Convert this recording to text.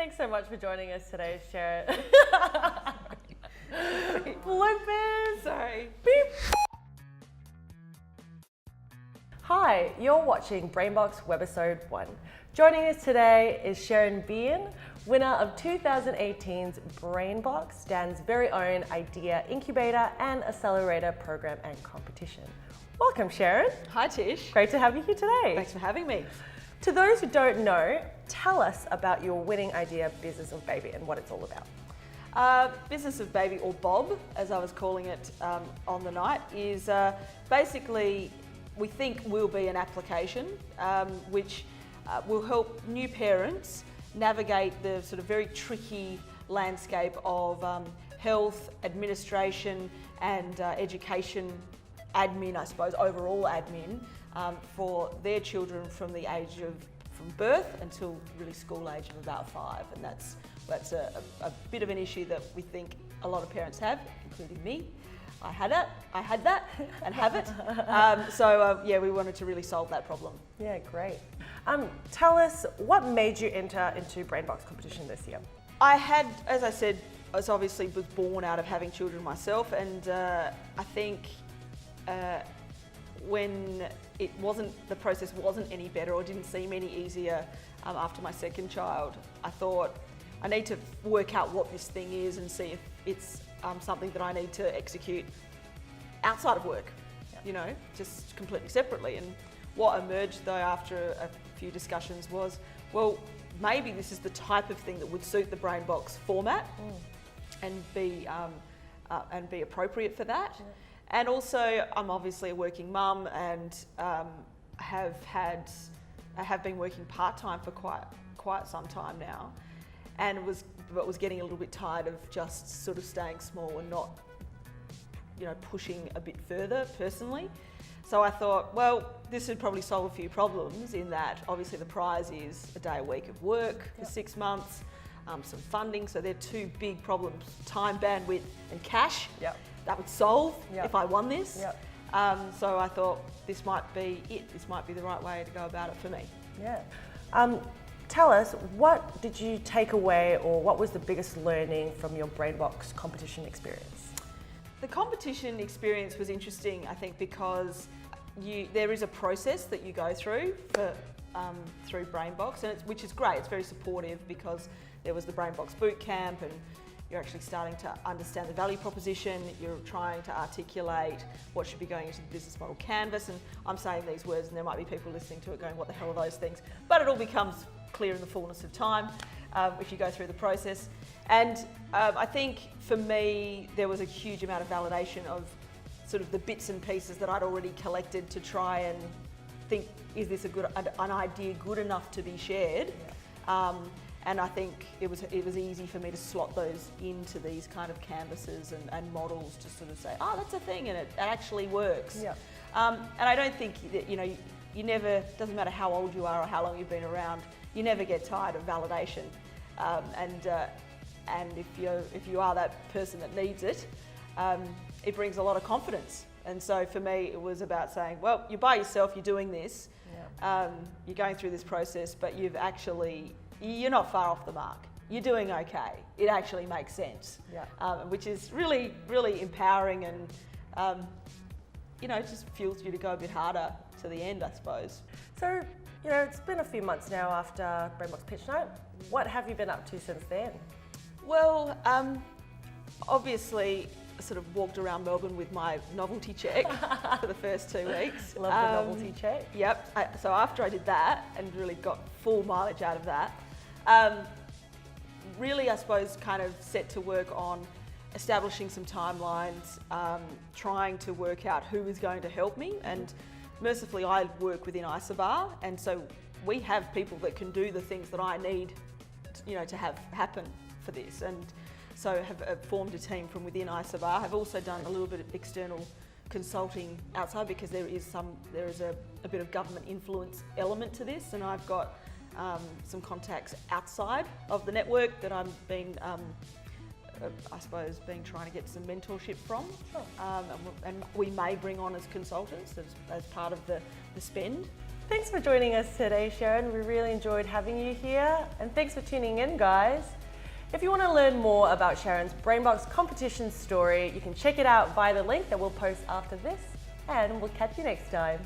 Thanks so much for joining us today, Sharon. Bloopers! Sorry. Beep. Hi, you're watching Brainbox Webisode 1. Joining us today is Sharon, winner of 2018's Brainbox, Dan's very own idea incubator and accelerator program and competition. Welcome, Sharon. Hi, Tish. Great to have you here today. Thanks for having me. To those who don't know, tell us about your winning idea Business of Baby and what it's all about. Business of B.o.B, or B.o.B, as I was calling it on the night, is basically, we think will be an application which will help new parents navigate the sort of very tricky landscape of health, administration and education admin, I suppose, overall admin for their children from the age of from birth until really school age of about 5, and that's a bit of an issue that we think a lot of parents have, including me. I had that and have it. Yeah, we wanted to really solve that problem. Yeah, great. Tell us, what made you enter into Brainbox competition this year? I had, as I said, I was born out of having children myself, and I think when the process wasn't any better or didn't seem any easier after my second child, I thought I need to work out what this thing is and see if it's something that I need to execute outside of work, you know, just completely separately. And what emerged though after a few discussions was, well, maybe this is the type of thing that would suit the Brainbox format and be appropriate for that. Yeah. And also, I'm obviously a working mum and have been working part-time for quite some time now, and was getting a little bit tired of just sort of staying small and not, you know, pushing a bit further personally. So I thought, well, this would probably solve a few problems in that obviously the prize is a day a week of work for 6 months, some funding, so they're two big problems, time, bandwidth and cash. Yep. That would solve if I won this. Yep. So I thought this might be it. This might be the right way to go about it for me. Yeah. Tell us, what did you take away, or what was the biggest learning from your Brainbox competition experience? The competition experience was interesting, I think, because there is a process that you go through through Brainbox, and which is great. It's very supportive because there was the Brainbox boot camp, and you're actually starting to understand the value proposition, you're trying to articulate what should be going into the business model canvas, and I'm saying these words and there might be people listening to it going, what the hell are those things? But it all becomes clear in the fullness of time if you go through the process. And I think for me, there was a huge amount of validation of sort of the bits and pieces that I'd already collected to try and think, is this an idea good enough to be shared? Yeah. And I think it was easy for me to slot those into these kind of canvases and models to sort of say, oh, that's a thing and it actually works. Yeah. And I don't think that, you know, you never, doesn't matter how old you are or how long you've been around, you never get tired of validation. And if you are that person that needs it, it brings a lot of confidence. And so for me, it was about saying, well, you're by yourself, you're doing this, you're going through this process, but you're not far off the mark. You're doing okay. It actually makes sense, which is really, really empowering, and you know, it just fuels you to go a bit harder to the end, I suppose. So, you know, it's been a few months now after Brainbox Pitch Night. What have you been up to since then? Well, obviously, I sort of walked around Melbourne with my novelty check for the first 2 weeks. Love the novelty check. Yep. So after I did that and really got full mileage out of that, really, I suppose, kind of set to work on establishing some timelines, trying to work out who is going to help me. And mercifully, I work within ISABAR, and so we have people that can do the things that I need, you know, to have happen for this. And so have formed a team from within ISABAR. I've also done a little bit of external consulting outside because there is a bit of government influence element to this, and I've got some contacts outside of the network that I've been, I suppose, trying to get some mentorship from. Sure. And we may bring on as consultants as part of the spend. Thanks for joining us today, Sharon. We really enjoyed having you here. And thanks for tuning in, guys. If you want to learn more about Sharon's Brainbox competition story, you can check it out via the link that we'll post after this. And we'll catch you next time.